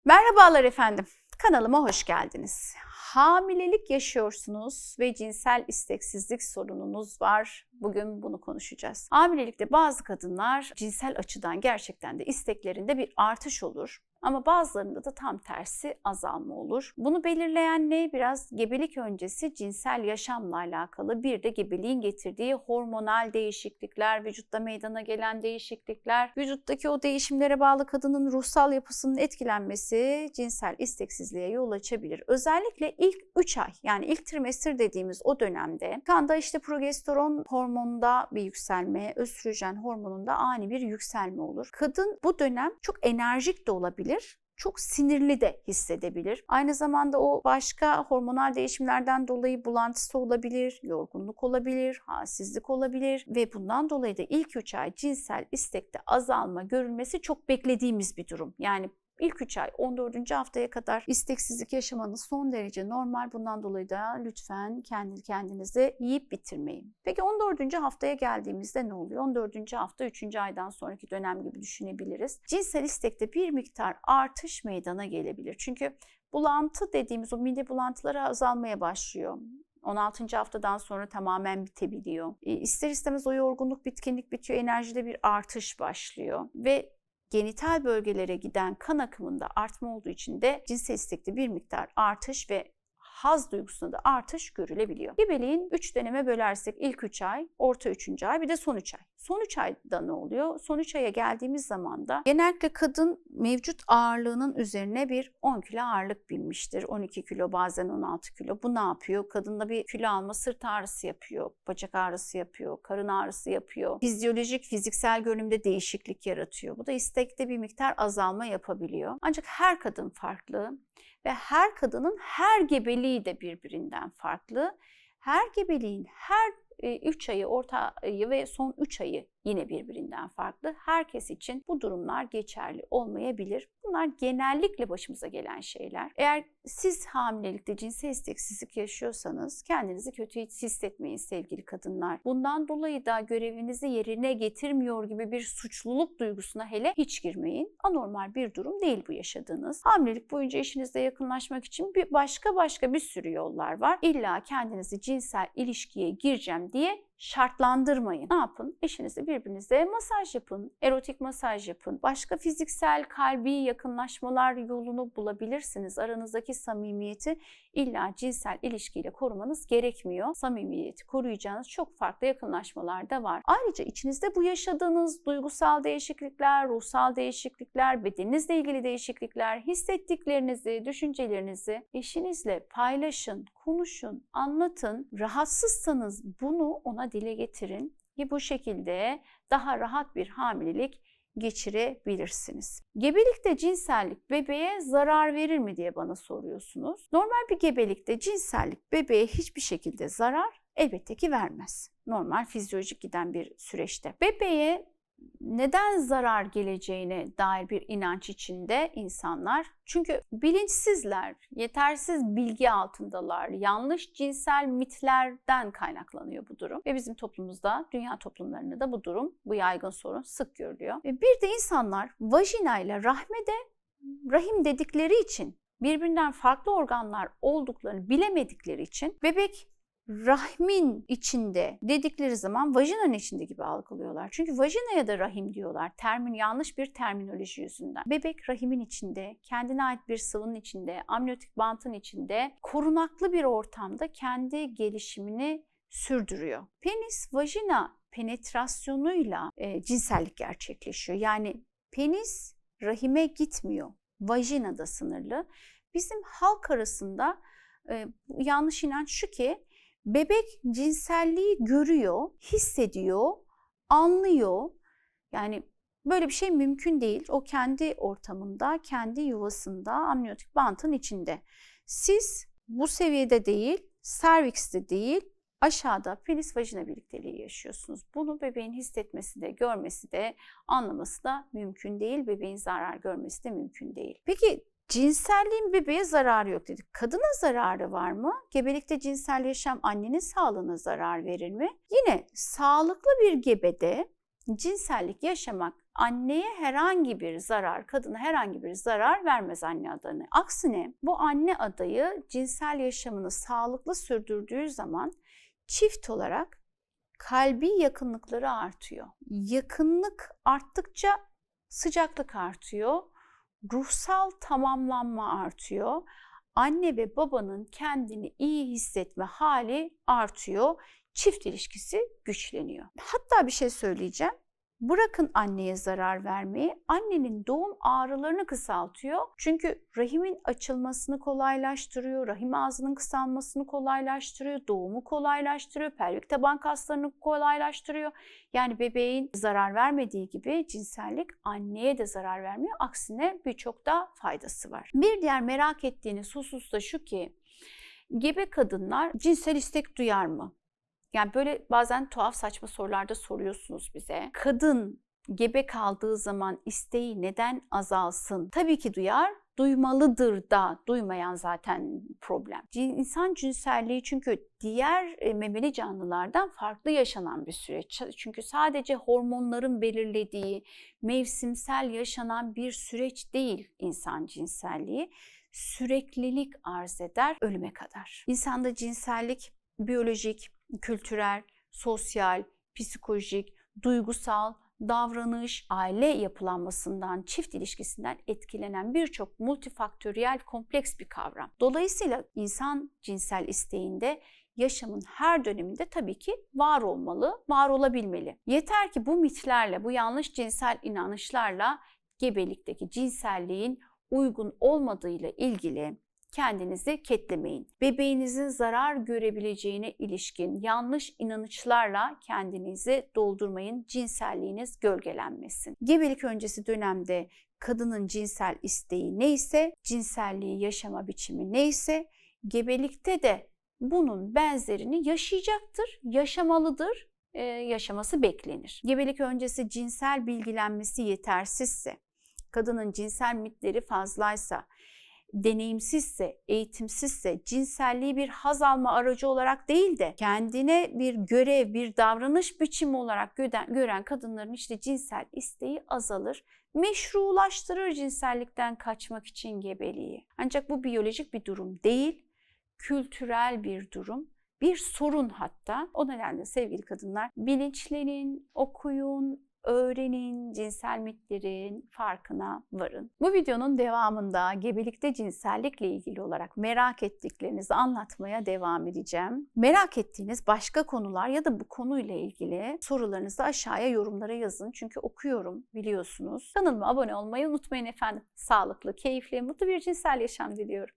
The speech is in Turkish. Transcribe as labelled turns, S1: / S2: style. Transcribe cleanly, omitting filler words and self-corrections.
S1: Merhabalar efendim, kanalıma hoş geldiniz. Hamilelik yaşıyorsunuz ve cinsel isteksizlik sorununuz var. Bugün bunu konuşacağız. Hamilelikte bazı kadınlar cinsel açıdan gerçekten de isteklerinde bir artış olur. Ama bazılarında da tam tersi azalma olur. Bunu belirleyen ne? Biraz gebelik öncesi cinsel yaşamla alakalı, bir de gebeliğin getirdiği hormonal değişiklikler, vücutta meydana gelen değişiklikler, vücuttaki o değişimlere bağlı kadının ruhsal yapısının etkilenmesi cinsel isteksizliğe yol açabilir. Özellikle ilk 3 ay, yani ilk trimester dediğimiz o dönemde kanda işte progesteron hormonunda bir yükselme, östrojen hormonunda ani bir yükselme olur. Kadın bu dönem çok enerjik de olabilir, çok sinirli de hissedebilir. Aynı zamanda o başka hormonal değişimlerden dolayı bulantısı olabilir, yorgunluk olabilir, halsizlik olabilir ve bundan dolayı da ilk 3 ay cinsel istekte azalma görülmesi çok beklediğimiz bir durum. Yani İlk 3 ay 14. haftaya kadar isteksizlik yaşamanız son derece normal. Bundan dolayı da lütfen kendinizi yiyip bitirmeyin. Peki 14. haftaya geldiğimizde ne oluyor? 14. hafta 3. aydan sonraki dönem gibi düşünebiliriz. Cinsel istekte bir miktar artış meydana gelebilir. Çünkü bulantı dediğimiz o mide bulantıları azalmaya başlıyor. 16. haftadan sonra tamamen bitebiliyor. İster istemez o yorgunluk, bitkinlik bitiyor, enerjide bir artış başlıyor ve genital bölgelere giden kan akımında artma olduğu için de cinsel istekte bir miktar artış ve haz duygusunda da artış görülebiliyor. Gebeliğin 3 döneme bölersek ilk 3 ay, orta 3. ay bir de son 3 ay. Son 3 ayda ne oluyor? Son 3 aya geldiğimiz zaman da genellikle kadın mevcut ağırlığının üzerine bir 10 kilo ağırlık binmiştir. 12 kilo, bazen 16 kilo. Bu ne yapıyor? Kadında bir kilo alma, sırt ağrısı yapıyor, bacak ağrısı yapıyor, karın ağrısı yapıyor. Fizyolojik, fiziksel görünümde değişiklik yaratıyor. Bu da istekte bir miktar azalma yapabiliyor. Ancak her kadın farklı ve her kadının her gebeliği de birbirinden farklı. Her gebeliğin her 3 ayı, orta ayı ve son 3 ayı yine birbirinden farklı. Herkes için bu durumlar geçerli olmayabilir. Bunlar genellikle başımıza gelen şeyler. Eğer siz hamilelikte cinsel isteksizlik yaşıyorsanız kendinizi kötü hissetmeyin sevgili kadınlar. Bundan dolayı da görevinizi yerine getirmiyor gibi bir suçluluk duygusuna hele hiç girmeyin. Anormal bir durum değil bu yaşadığınız. Hamilelik boyunca eşinizle yakınlaşmak için başka bir sürü yollar var. İlla kendinizi cinsel ilişkiye gireceğim diye şartlandırmayın. Ne yapın? Eşinizle birbirinize masaj yapın, erotik masaj yapın. Başka fiziksel, kalbi yakınlaşmalar yolunu bulabilirsiniz. Aranızdaki samimiyeti illa cinsel ilişkiyle korumanız gerekmiyor. Samimiyeti koruyacağınız çok farklı yakınlaşmalar da var. Ayrıca içinizde bu yaşadığınız duygusal değişiklikler, ruhsal değişiklikler, bedeninizle ilgili değişiklikler, hissettiklerinizi, düşüncelerinizi eşinizle paylaşın, konuşun, anlatın. Rahatsızsanız bunu ona dile getirin ki bu şekilde daha rahat bir hamilelik geçirebilirsiniz. Gebelikte cinsellik bebeğe zarar verir mi diye bana soruyorsunuz. Normal bir gebelikte cinsellik bebeğe hiçbir şekilde zarar elbette ki vermez. Normal fizyolojik giden bir süreçte. Bebeğe neden zarar geleceğine dair bir inanç içinde insanlar. Çünkü bilinçsizler, yetersiz bilgi altındalar, yanlış cinsel mitlerden kaynaklanıyor bu durum. Ve bizim toplumumuzda, dünya toplumlarında da bu durum, bu yaygın sorun sık görülüyor. Ve bir de insanlar vajinayla rahim dedikleri için, birbirinden farklı organlar olduklarını bilemedikleri için bebek rahmin içinde dedikleri zaman vajinanın içinde gibi algılıyorlar. Çünkü vajinaya da rahim diyorlar. Yanlış bir terminoloji yüzünden. Bebek rahimin içinde, kendine ait bir sıvının içinde, amniyotik bantın içinde korunaklı bir ortamda kendi gelişimini sürdürüyor. Penis vajina penetrasyonuyla cinsellik gerçekleşiyor. Yani penis rahime gitmiyor. Vajinada sınırlı. Bizim halk arasında yanlış inanç şu ki bebek cinselliği görüyor, hissediyor, anlıyor. Yani böyle bir şey mümkün değil. O kendi ortamında, kendi yuvasında, amniyotik bantın içinde. Siz bu seviyede değil, servikste değil, aşağıda penis vajina birlikteliği yaşıyorsunuz. Bunu bebeğin hissetmesi de, görmesi de, anlaması da mümkün değil. Bebeğin zarar görmesi de mümkün değil. Peki cinselliğin bebeğe zararı yok dedik. Kadına zararı var mı? Gebelikte cinsel yaşam annenin sağlığına zarar verir mi? Yine sağlıklı bir gebede cinsellik yaşamak anneye herhangi bir zarar, kadına herhangi bir zarar vermez anne adayı. Aksine bu anne adayı cinsel yaşamını sağlıklı sürdürdüğü zaman çift olarak kalbi yakınlıkları artıyor. Yakınlık arttıkça sıcaklık artıyor, ruhsal tamamlanma artıyor. Anne ve babanın kendini iyi hissetme hali artıyor. Çift ilişkisi güçleniyor. Hatta bir şey söyleyeceğim. Bırakın anneye zarar vermeyi, annenin doğum ağrılarını kısaltıyor. Çünkü rahimin açılmasını kolaylaştırıyor, rahim ağzının kısalmasını kolaylaştırıyor, doğumu kolaylaştırıyor, pelvik taban kaslarını kolaylaştırıyor. Yani bebeğin zarar vermediği gibi cinsellik anneye de zarar vermiyor. Aksine birçok da faydası var. Bir diğer merak ettiğiniz husus da şu ki, gebe kadınlar cinsel istek duyar mı? Yani böyle bazen tuhaf saçma sorularda soruyorsunuz bize. Kadın gebe kaldığı zaman isteği neden azalsın? Tabii ki duyar, duymalıdır da, duymayan zaten problem. İnsan cinselliği çünkü diğer memeli canlılardan farklı yaşanan bir süreç. Çünkü sadece hormonların belirlediği, mevsimsel yaşanan bir süreç değil insan cinselliği. Süreklilik arz eder ölüme kadar. İnsanda cinsellik biyolojik, kültürel, sosyal, psikolojik, duygusal, davranış, aile yapılanmasından, çift ilişkisinden etkilenen birçok multifaktöriyel kompleks bir kavram. Dolayısıyla insan cinsel isteğinde yaşamın her döneminde tabii ki var olmalı, var olabilmeli. Yeter ki bu mitlerle, bu yanlış cinsel inanışlarla gebelikteki cinselliğin uygun olmadığıyla ilgili kendinizi ketlemeyin. Bebeğinizin zarar görebileceğine ilişkin yanlış inanışlarla kendinizi doldurmayın. Cinselliğiniz gölgelenmesin. Gebelik öncesi dönemde kadının cinsel isteği neyse, cinselliği yaşama biçimi neyse, gebelikte de bunun benzerini yaşayacaktır, yaşamalıdır, yaşaması beklenir. Gebelik öncesi cinsel bilgilenmesi yetersizse, kadının cinsel mitleri fazlaysa, deneyimsizse, eğitimsizse, cinselliği bir haz alma aracı olarak değil de kendine bir görev, bir davranış biçimi olarak gören kadınların işte cinsel isteği azalır. Meşrulaştırır cinsellikten kaçmak için gebeliği. Ancak bu biyolojik bir durum değil, kültürel bir durum. Bir sorun hatta. O nedenle sevgili kadınlar bilinçlenin, okuyun, öğrenin, cinsel mitlerin farkına varın. Bu videonun devamında gebelikte cinsellikle ilgili olarak merak ettiklerinizi anlatmaya devam edeceğim. Merak ettiğiniz başka konular ya da bu konuyla ilgili sorularınızı aşağıya yorumlara yazın. Çünkü okuyorum biliyorsunuz. Kanalıma abone olmayı unutmayın efendim. Sağlıklı, keyifli, mutlu bir cinsel yaşam diliyorum.